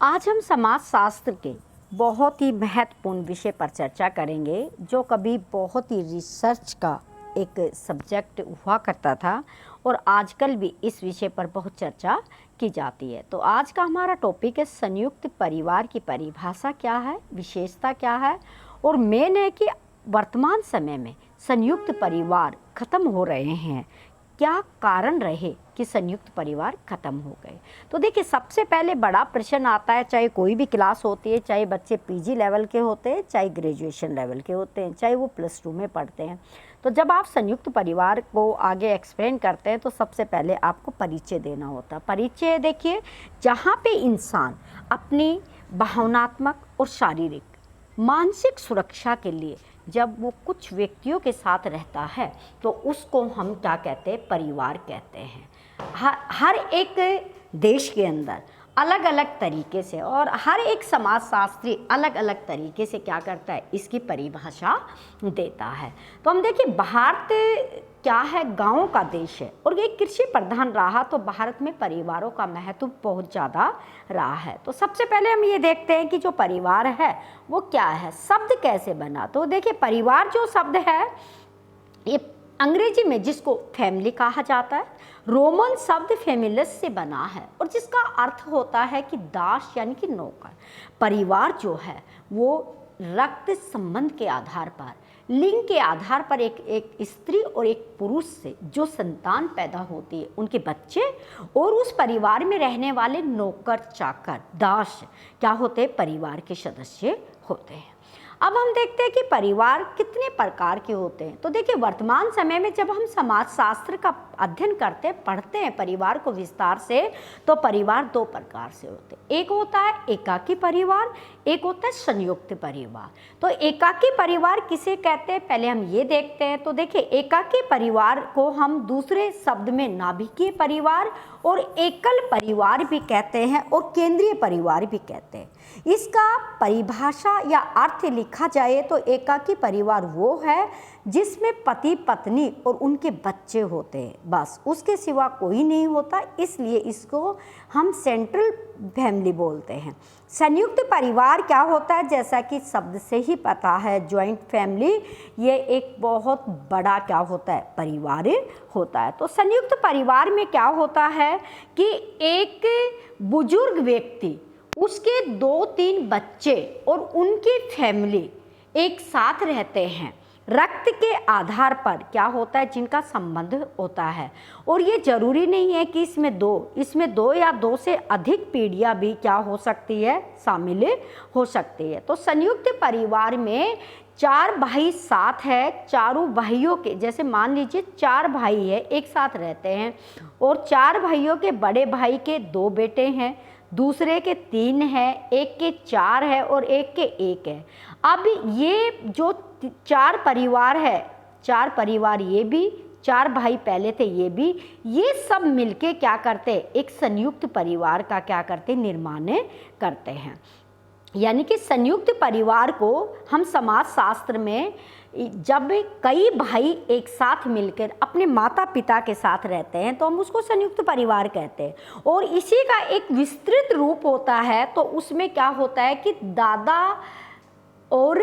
आज हम समाज शास्त्र के बहुत ही महत्वपूर्ण विषय पर चर्चा करेंगे, जो कभी बहुत ही रिसर्च का एक सब्जेक्ट हुआ करता था और आजकल भी इस विषय पर बहुत चर्चा की जाती है। तो आज का हमारा टॉपिक है संयुक्त परिवार की परिभाषा क्या है, विशेषता क्या है, और मेन है कि वर्तमान समय में संयुक्त परिवार खत्म हो रहे हैं, क्या कारण रहे कि संयुक्त परिवार खत्म हो गए। तो देखिए, सबसे पहले बड़ा प्रश्न आता है, चाहे कोई भी क्लास होती है, चाहे बच्चे पीजी लेवल के होते हैं, चाहे ग्रेजुएशन लेवल के होते हैं, चाहे वो +2 में पढ़ते हैं। तो जब आप संयुक्त परिवार को आगे एक्सप्लेन करते हैं तो सबसे पहले आपको परिचय देना होता है। परिचय देखिए, जहाँ पे इंसान अपनी भावनात्मक और शारीरिक मानसिक सुरक्षा के लिए जब वो कुछ व्यक्तियों के साथ रहता है तो उसको हम क्या कहते हैं, परिवार कहते हैं। हर एक देश के अंदर अलग अलग तरीके से और हर एक समाजशास्त्री अलग अलग तरीके से क्या करता है, इसकी परिभाषा देता है। तो हम देखिए, भारत क्या है, गांवों का देश है और ये कृषि प्रधान रहा, तो भारत में परिवारों का महत्व बहुत ज़्यादा रहा है। तो सबसे पहले हम ये देखते हैं कि जो परिवार है वो क्या है, शब्द कैसे बना। तो देखिए, परिवार जो शब्द है ये अंग्रेजी में जिसको फैमिली कहा जाता है, रोमन शब्द फेमिलिस से बना है और जिसका अर्थ होता है कि दास यानी कि नौकर। परिवार जो है वो रक्त संबंध के आधार पर, लिंग के आधार पर एक स्त्री और एक पुरुष से जो संतान पैदा होती है, उनके बच्चे और उस परिवार में रहने वाले नौकर चाकर दास क्या होते हैं, परिवार के सदस्य होते हैं। अब हम देखते हैं कि परिवार कितने प्रकार के होते हैं। तो देखिए, वर्तमान समय में जब हम समाजशास्त्र का अध्ययन करते पढ़ते हैं परिवार को विस्तार से, तो परिवार 2 प्रकार से होते हैं। एक होता है एकाकी परिवार, एक होता है संयुक्त परिवार। तो एकाकी परिवार किसे कहते हैं, पहले हम ये देखते हैं। तो देखिए, एकाकी परिवार को हम दूसरे शब्द में नाभिकीय परिवार और एकल परिवार भी कहते हैं और केंद्रीय परिवार भी कहते हैं। इसका परिभाषा या अर्थ लिखा जाए तो एकाकी परिवार वो है जिसमें पति पत्नी और उनके बच्चे होते हैं, बस, उसके सिवा कोई नहीं होता, इसलिए इसको हम सेंट्रल फैमिली बोलते हैं। संयुक्त परिवार क्या होता है, जैसा कि शब्द से ही पता है, जॉइंट फैमिली, ये एक बहुत बड़ा क्या होता है, परिवार होता है। तो संयुक्त परिवार में क्या होता है कि एक बुजुर्ग व्यक्ति, उसके 2-3 बच्चे और उनकी फैमिली एक साथ रहते हैं, रक्त के आधार पर क्या होता है, जिनका संबंध होता है। और ये जरूरी नहीं है कि इसमें दो या 2 से अधिक पीढ़ियां भी क्या हो सकती है, शामिल हो सकती है। तो संयुक्त परिवार में 4 भाई साथ है, चारों भाइयों के, जैसे मान लीजिए 4 भाई है, एक साथ रहते हैं और 4 भाइयों के बड़े भाई के 2 बेटे हैं, दूसरे के 3 हैं, एक के 4 है और एक के 1 है। अब ये जो 4 परिवार है, 4 परिवार, ये भी 4 भाई पहले थे, ये सब मिलके क्या करते हैं, एक संयुक्त परिवार का क्या करते, निर्माण करते हैं। यानी कि संयुक्त परिवार को हम समाजशास्त्र में, जब कई भाई एक साथ मिलकर अपने माता पिता के साथ रहते हैं तो हम उसको संयुक्त परिवार कहते हैं। और इसी का एक विस्तृत रूप होता है, तो उसमें क्या होता है कि दादा और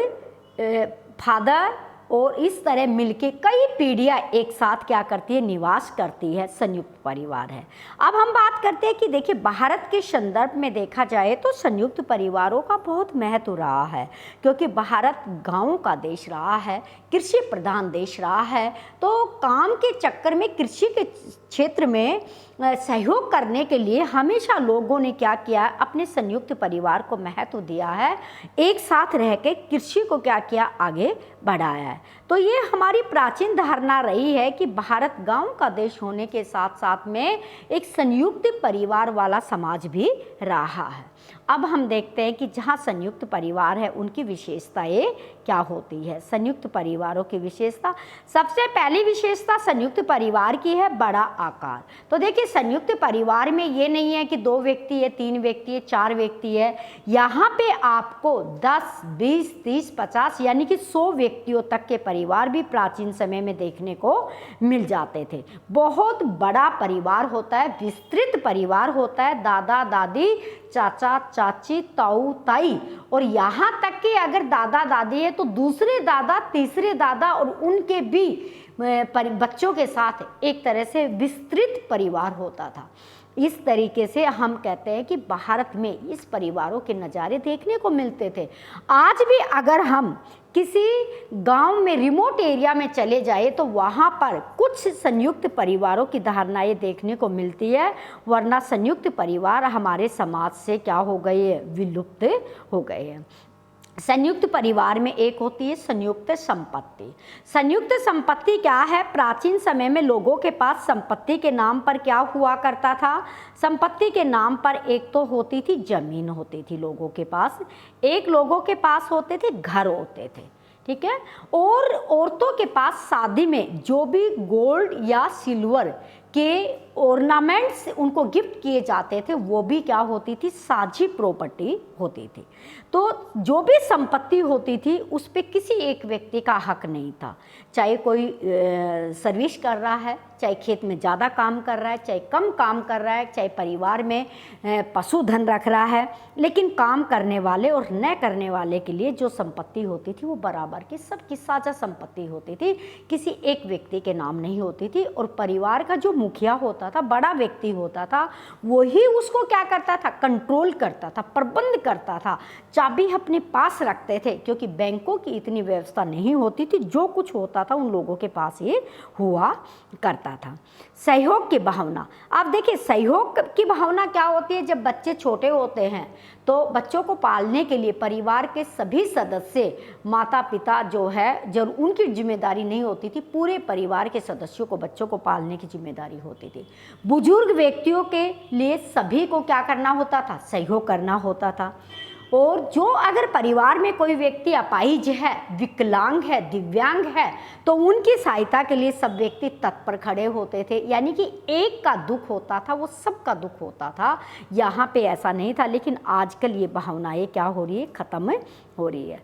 फादर और इस तरह मिलके कई पीढ़ियां एक साथ क्या करती है, निवास करती है, संयुक्त परिवार है। अब हम बात करते हैं कि देखिए, भारत के संदर्भ में देखा जाए तो संयुक्त परिवारों का बहुत महत्व रहा है, क्योंकि भारत गांवों का देश रहा है, कृषि प्रधान देश रहा है। तो काम के चक्कर में कृषि के क्षेत्र में सहयोग करने के लिए हमेशा लोगों ने क्या किया, अपने संयुक्त परिवार को महत्व दिया है, एक साथ रह के कृषि को क्या किया, आगे बढ़ाया है। तो ये हमारी प्राचीन धारणा रही है कि भारत गांव का देश होने के साथ साथ में एक संयुक्त परिवार वाला समाज भी रहा है। अब हम देखते हैं कि जहाँ संयुक्त परिवार है उनकी विशेषताएं क्या होती है। संयुक्त परिवारों की विशेषता, सबसे पहली विशेषता संयुक्त परिवार की है बड़ा आकार। तो देखिए संयुक्त परिवार में ये नहीं है कि 2 व्यक्ति है, 3 व्यक्ति है, 4 व्यक्ति है, यहाँ पे आपको 10, 20, 30, 50 यानी कि 100 व्यक्तियों तक के परिवार भी प्राचीन समय में देखने को मिल जाते थे। बहुत बड़ा परिवार होता है, विस्तृत परिवार होता है, दादा दादी, चाचा चाची, ताऊ ताई, और यहाँ तक कि अगर दादा दादी है तो दूसरे दादा, तीसरे दादा और उनके भी बच्चों के साथ एक तरह से विस्तृत परिवार होता था। इस तरीके से हम कहते हैं कि भारत में इस परिवारों के नज़ारे देखने को मिलते थे। आज भी अगर हम किसी गांव में, रिमोट एरिया में चले जाए तो वहाँ पर कुछ संयुक्त परिवारों की धारणाएं देखने को मिलती है, वरना संयुक्त परिवार हमारे समाज से क्या हो गए हैं, विलुप्त हो गए हैं। संयुक्त परिवार में एक होती है संयुक्त संपत्ति। संयुक्त संपत्ति क्या है? प्राचीन समय में लोगों के पास संपत्ति के नाम पर क्या हुआ करता था? संपत्ति के नाम पर एक तो होती थी जमीन होती थी लोगों के पास, एक लोगों के पास होते थे घर होते थे, ठीक है, और औरतों के पास शादी में जो भी गोल्ड या सिल्वर के ऑर्नामेंट्स उनको गिफ्ट किए जाते थे वो भी क्या होती थी, साझी प्रॉपर्टी होती थी। तो जो भी संपत्ति होती थी उस पे किसी एक व्यक्ति का हक नहीं था, चाहे कोई सर्विस कर रहा है, चाहे खेत में ज़्यादा काम कर रहा है, चाहे कम काम कर रहा है, चाहे परिवार में पशुधन रख रहा है, लेकिन काम करने वाले और न करने वाले के लिए जो संपत्ति होती थी वो बराबर की सबकी साझा संपत्ति होती थी, किसी एक व्यक्ति के नाम नहीं होती थी। और परिवार का जो मुखिया होता था, बड़ा व्यक्ति होता था, वही उसको क्या करता था, कंट्रोल करता था, प्रबंध करता था, चाबी अपने पास रखते थे, क्योंकि बैंकों की इतनी व्यवस्था नहीं होती थी, जो कुछ होता था उन लोगों के पास ही हुआ करता था। सहयोग की भावना, आप देखिए सहयोग की भावना क्या होती है? जब बच्चे छोटे होते हैं तो बच्चों को पालने के लिए परिवार के सभी सदस्य, माता पिता जो है, जब उनकी जिम्मेदारी नहीं होती थी, पूरे परिवार के सदस्यों को, बच्चों को पालने की जिम्मेदारी होती थी। बुजुर्ग व्यक्तियों के लिए सभी को क्या करना होता था, सहयोग करना होता था। और जो अगर परिवार में कोई व्यक्ति अपाहिज है, विकलांग है, दिव्यांग है, तो उनकी सहायता के लिए सब व्यक्ति तत्पर खड़े होते थे, यानी कि एक का दुख होता था वो सबका दुख होता था। यहाँ पे ऐसा नहीं था, लेकिन आजकल ये भावनाएं क्या हो रही है, ख़त्म हो रही है।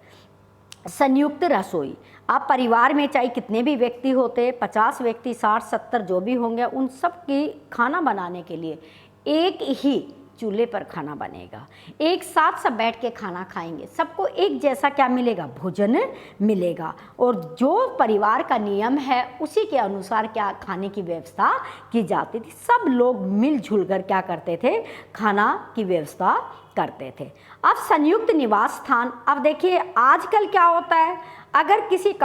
संयुक्त रसोई, आप परिवार में चाहे कितने भी व्यक्ति होते, 50 व्यक्ति, 60, 70 जो भी होंगे, उन सब की खाना बनाने के लिए एक ही चूल्हे पर खाना बनेगा, एक साथ सब बैठ के खाना खाएंगे, सबको एक जैसा क्या मिलेगा, भोजन मिलेगा, और जो परिवार का नियम है उसी के अनुसार क्या खाने की व्यवस्था की जाती थी। सब लोग मिलजुल कर क्या करते थे, खाना की व्यवस्था करते थे। अब संयुक्त निवास स्थान, अब देखिए आजकल क्या होता है, अगर किसी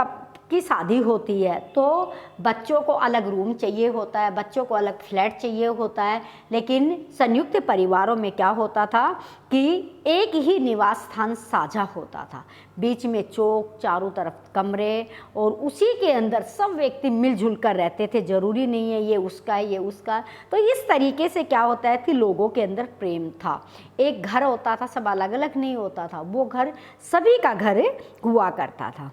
की शादी होती है तो बच्चों को अलग रूम चाहिए होता है, बच्चों को अलग फ्लैट चाहिए होता है, लेकिन संयुक्त परिवारों में क्या होता था कि एक ही निवास स्थान साझा होता था, बीच में चौक, चारों तरफ कमरे, और उसी के अंदर सब व्यक्ति मिलजुल कर रहते थे। जरूरी नहीं है ये उसका है, ये उसका। तो इस तरीके से क्या होता है कि लोगों के अंदर प्रेम था। एक घर होता था, सब अलग अलग नहीं होता था, वो घर सभी का घर हुआ करता था।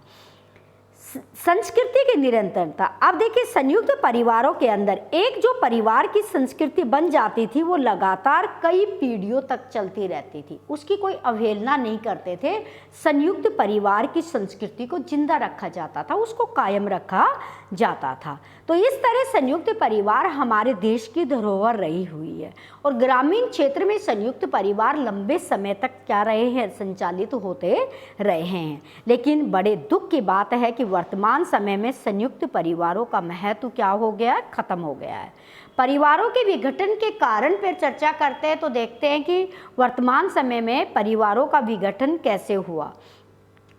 संस्कृति की निरंतरता, अब देखिए संयुक्त परिवारों के अंदर एक जो परिवार की संस्कृति बन जाती थी वो लगातार कई पीढ़ियों तक चलती रहती थी, उसकी कोई अवहेलना नहीं करते थे। संयुक्त परिवार की संस्कृति को जिंदा रखा जाता था, उसको कायम रखा जाता था। तो इस तरह संयुक्त परिवार हमारे देश की धरोहर रही हुई है, और ग्रामीण क्षेत्र में संयुक्त परिवार लंबे समय तक क्या रहे हैं, संचालित होते रहे हैं। लेकिन बड़े दुख की बात है कि वर्तमान समय में संयुक्त परिवारों का महत्व क्या हो गया, खत्म हो गया है। परिवारों के विघटन के कारण पर चर्चा करते हैं तो देखते हैं कि वर्तमान समय में परिवारों का विघटन कैसे हुआ।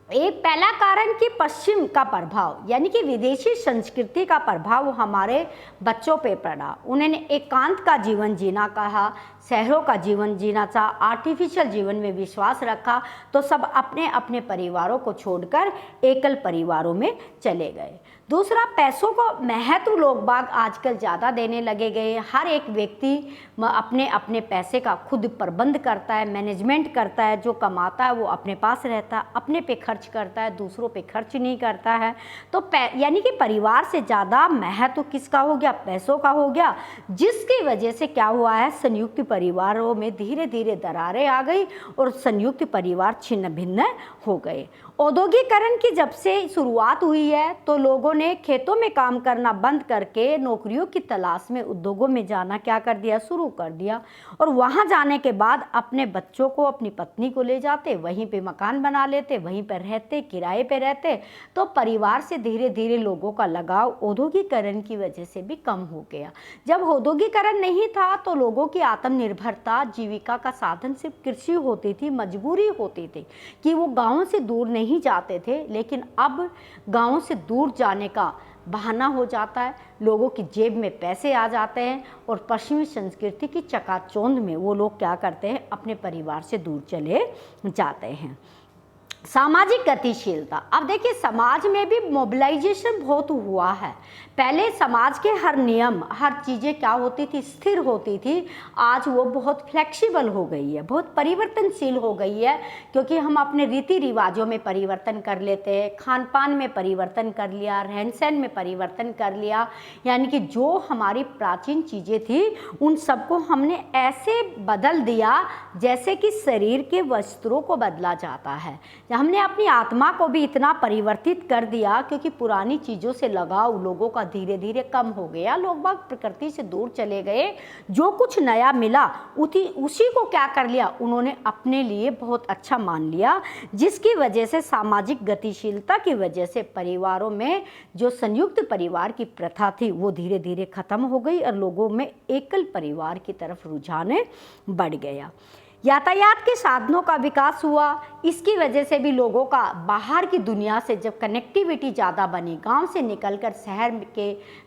एक पहला कारण कि पश्चिम का प्रभाव, यानी कि विदेशी संस्कृति का प्रभाव हमारे बच्चों पे पड़ा। उन्होंने एकांत का जीवन जीना कहा, शहरों का जीवन जीना चाहा, आर्टिफिशियल जीवन में विश्वास रखा, तो सब अपने अपने परिवारों को छोड़कर एकल परिवारों में चले गए। दूसरा, पैसों को महत्व लोग बाग आजकल ज़्यादा देने लगे गए। हर एक व्यक्ति अपने अपने पैसे का खुद प्रबंध करता है, मैनेजमेंट करता है। जो कमाता है वो अपने पास रहता है, अपने पे खर्च करता है, दूसरों पे खर्च नहीं करता है। तो यानी कि परिवार से ज़्यादा महत्व किसका हो गया? पैसों का हो गया, जिसकी वजह से क्या हुआ है, संयुक्त परिवारों में धीरे धीरे दरारें आ गई और संयुक्त परिवार छिन्न भिन्न हो गए। औद्योगिकरण की जब से शुरुआत हुई है तो लोगों ने खेतों में काम करना बंद करके नौकरियों की तलाश में उद्योगों में जाना क्या कर दिया? शुरू कर दिया। और वहां जाने के बाद अपने बच्चों को, अपनी पत्नी को ले जाते, वहीं पे मकान बना लेते, वहीं पर रहते, किराए पे रहते। तो परिवार से धीरे धीरे लोगों का लगाव औद्योगिकरण की वजह से भी कम हो गया। जब औद्योगिकरण नहीं था तो लोगों की आत्मनिर्भरता, जीविका का साधन सिर्फ कृषि होती थी, मजबूरी होती थी कि वो गाँव से दूर नहीं जाते थे। लेकिन अब गाँव से दूर जाने का बहाना हो जाता है, लोगों की जेब में पैसे आ जाते हैं और पश्चिमी संस्कृति की चकाचौंध में वो लोग क्या करते हैं? अपने परिवार से दूर चले जाते हैं। सामाजिक गतिशीलता, अब देखिए समाज में भी मोबिलाइजेशन बहुत हुआ है। पहले समाज के हर नियम, हर चीज़ें क्या होती थी? स्थिर होती थी। आज वो बहुत फ्लेक्सिबल हो गई है, बहुत परिवर्तनशील हो गई है, क्योंकि हम अपने रीति रिवाजों में परिवर्तन कर लेते हैं, खान पान में परिवर्तन कर लिया, रहन सहन में परिवर्तन कर लिया। यानी कि जो हमारी प्राचीन चीज़ें थी उन सबको हमने ऐसे बदल दिया जैसे कि शरीर के वस्त्रों को बदला जाता है। हमने अपनी आत्मा को भी इतना परिवर्तित कर दिया, क्योंकि पुरानी चीज़ों से लगाव लोगों का धीरे धीरे कम हो गया। लोग बाग प्रकृति से दूर चले गए। जो कुछ नया मिला उसी को क्या कर लिया? उन्होंने अपने लिए बहुत अच्छा मान लिया, जिसकी वजह से सामाजिक गतिशीलता की वजह से परिवारों में जो संयुक्त परिवार की प्रथा थी वो धीरे धीरे खत्म हो गई और लोगों में एकल परिवार की तरफ रुझान बढ़ गया। यातायात के साधनों का विकास हुआ, इसकी वजह से भी लोगों का बाहर की दुनिया से जब कनेक्टिविटी ज़्यादा बनी, गांव से निकलकर शहर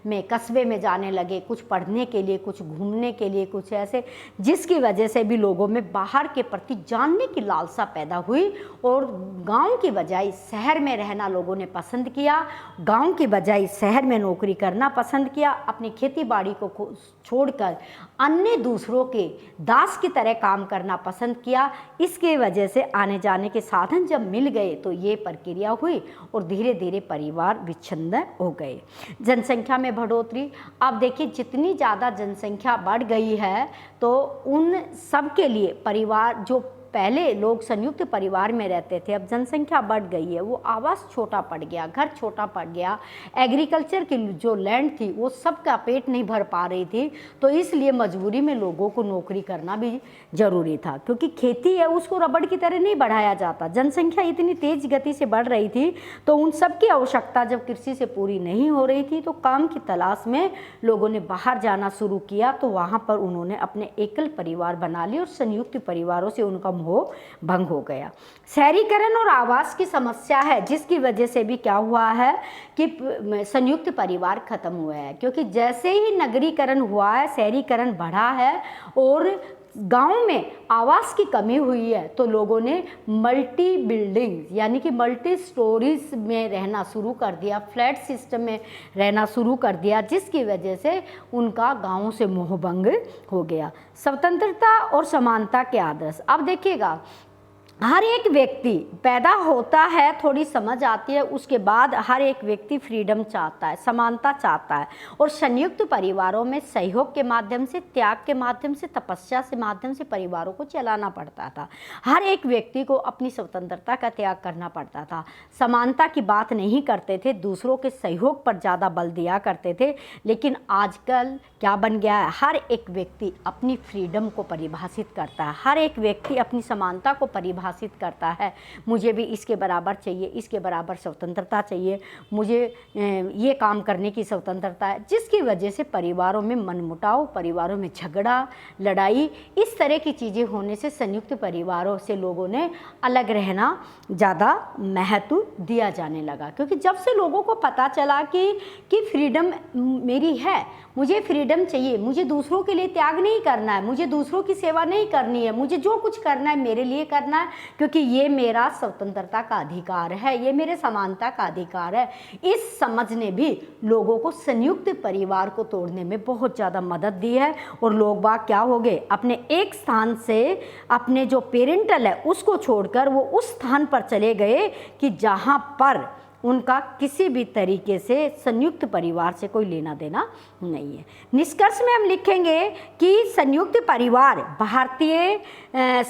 में कस्बे में जाने लगे, कुछ पढ़ने के लिए, कुछ घूमने के लिए, कुछ ऐसे, जिसकी वजह से भी लोगों में बाहर के प्रति जानने की लालसा पैदा हुई और गांव की बजाय शहर में रहना लोगों ने पसंद किया, गांव की बजाय शहर में नौकरी करना पसंद किया, अपनी खेती बाड़ी को छोड़कर अन्य दूसरों के दास की तरह काम करना पसंद किया। इसके वजह से आने जाने के साधन जब मिल गए तो ये प्रक्रिया हुई और धीरे धीरे परिवार विच्छिन्न हो गए। जनसंख्या में बढ़ोतरी, अब देखिए जितनी ज़्यादा जनसंख्या बढ़ गई है तो उन सब के लिए परिवार, जो पहले लोग संयुक्त परिवार में रहते थे, अब जनसंख्या बढ़ गई है, वो आवास छोटा पड़ गया, घर छोटा पड़ गया, एग्रीकल्चर की जो लैंड थी वो सबका पेट नहीं भर पा रही थी। तो इसलिए मजबूरी में लोगों को नौकरी करना भी ज़रूरी था, क्योंकि खेती है उसको रबड़ की तरह नहीं बढ़ाया जाता। जनसंख्या इतनी तेज गति से बढ़ रही थी तो उन सब की आवश्यकता जब कृषि से पूरी नहीं हो रही थी तो काम की तलाश में लोगों ने बाहर जाना शुरू किया। तो वहाँ पर उन्होंने अपने एकल परिवार बना लिए और संयुक्त परिवारों से उनका मोह भंग हो गया। शहरीकरण और आवास की समस्या है, जिसकी वजह से भी क्या हुआ है कि संयुक्त परिवार खत्म हुआ है, क्योंकि जैसे ही नगरीकरण हुआ है, शहरीकरण बढ़ा है और गांव में आवास की कमी हुई है तो लोगों ने मल्टी बिल्डिंग यानी कि मल्टी स्टोरीज में रहना शुरू कर दिया, फ्लैट सिस्टम में रहना शुरू कर दिया, जिसकी वजह से उनका गांवों से मोहभंग हो गया। स्वतंत्रता और समानता के आदर्श, अब देखिएगा हर एक व्यक्ति पैदा होता है, थोड़ी समझ आती है, उसके बाद हर एक व्यक्ति फ्रीडम चाहता है, समानता चाहता है और संयुक्त परिवारों में सहयोग के माध्यम से, त्याग के माध्यम से, तपस्या से माध्यम से परिवारों को चलाना पड़ता था। हर एक व्यक्ति को अपनी स्वतंत्रता का त्याग करना पड़ता था, समानता की बात नहीं करते थे, दूसरों के सहयोग पर ज़्यादा बल दिया करते थे। लेकिन आजकल क्या बन गया है, हर एक व्यक्ति अपनी फ्रीडम को परिभाषित करता है, हर एक व्यक्ति अपनी समानता को परिभाषित करता है। मुझे भी इसके बराबर चाहिए, इसके बराबर स्वतंत्रता चाहिए, मुझे ये काम करने की स्वतंत्रता है, जिसकी वजह से परिवारों में मनमुटाव, परिवारों में झगड़ा, लड़ाई, इस तरह की चीज़ें होने से संयुक्त परिवारों से लोगों ने अलग रहना ज़्यादा महत्व दिया जाने लगा। क्योंकि जब से लोगों को पता चला कि फ्रीडम मेरी है, मुझे फ्रीडम चाहिए, मुझे दूसरों के लिए त्याग नहीं करना है, मुझे दूसरों की सेवा नहीं करनी है, मुझे जो कुछ करना है मेरे लिए करना है, क्योंकि ये मेरा स्वतंत्रता का अधिकार है, ये मेरे समानता का अधिकार है। इस समझ ने भी लोगों को संयुक्त परिवार को तोड़ने में बहुत ज़्यादा मदद दी है। और लोग बाग क्या हो गए, अपने एक स्थान से अपने जो पेरेंटल है उसको छोड़कर वो उस स्थान पर चले गए कि जहाँ पर उनका किसी भी तरीके से संयुक्त परिवार से कोई लेना देना नहीं है। निष्कर्ष में हम लिखेंगे कि संयुक्त परिवार भारतीय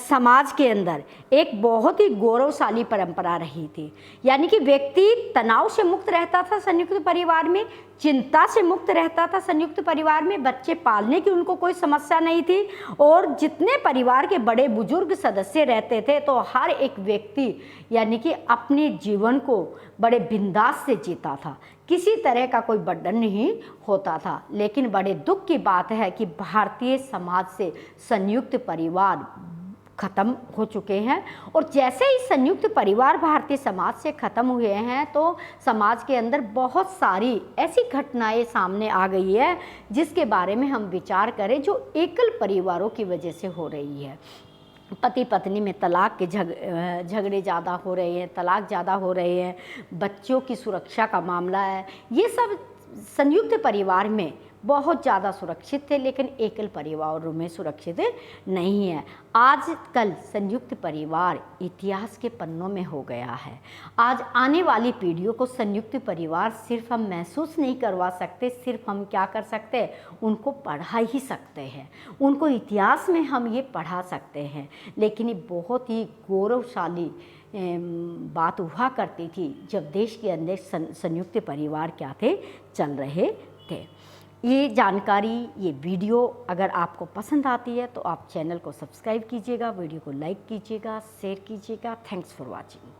समाज के अंदर एक बहुत ही गौरवशाली परंपरा रही थी। यानी कि व्यक्ति तनाव से मुक्त रहता था संयुक्त परिवार में, चिंता से मुक्त रहता था संयुक्त परिवार में, बच्चे पालने की उनको कोई समस्या नहीं थी। और जितने परिवार के बड़े बुजुर्ग सदस्य रहते थे तो हर एक व्यक्ति यानी कि अपने जीवन को बड़े बिंदास से जीता था, किसी तरह का कोई बर्डन नहीं होता था। लेकिन बड़े दुख की बात है कि भारतीय समाज से संयुक्त परिवार ख़त्म हो चुके हैं। और जैसे ही संयुक्त परिवार भारतीय समाज से ख़त्म हुए हैं तो समाज के अंदर बहुत सारी ऐसी घटनाएं सामने आ गई है जिसके बारे में हम विचार करें, जो एकल परिवारों की वजह से हो रही है। पति पत्नी में तलाक के झगड़े ज़्यादा हो रहे हैं, तलाक ज़्यादा हो रहे हैं, बच्चों की सुरक्षा का मामला है, ये सब संयुक्त परिवार में बहुत ज़्यादा सुरक्षित थे लेकिन एकल परिवारों में सुरक्षित नहीं है। आजकल संयुक्त परिवार इतिहास के पन्नों में हो गया है। आज आने वाली पीढ़ियों को संयुक्त परिवार सिर्फ हम महसूस नहीं करवा सकते, सिर्फ हम क्या कर सकते हैं, उनको पढ़ा ही सकते हैं, उनको इतिहास में हम ये पढ़ा सकते हैं। लेकिन ये बहुत ही गौरवशाली बात हुआ करती थी जब देश के अंदर संयुक्त परिवार क्या थे, चल रहे थे। ये जानकारी, ये वीडियो अगर आपको पसंद आती है तो आप चैनल को सब्सक्राइब कीजिएगा, वीडियो को लाइक कीजिएगा, शेयर कीजिएगा। Thanks for watching.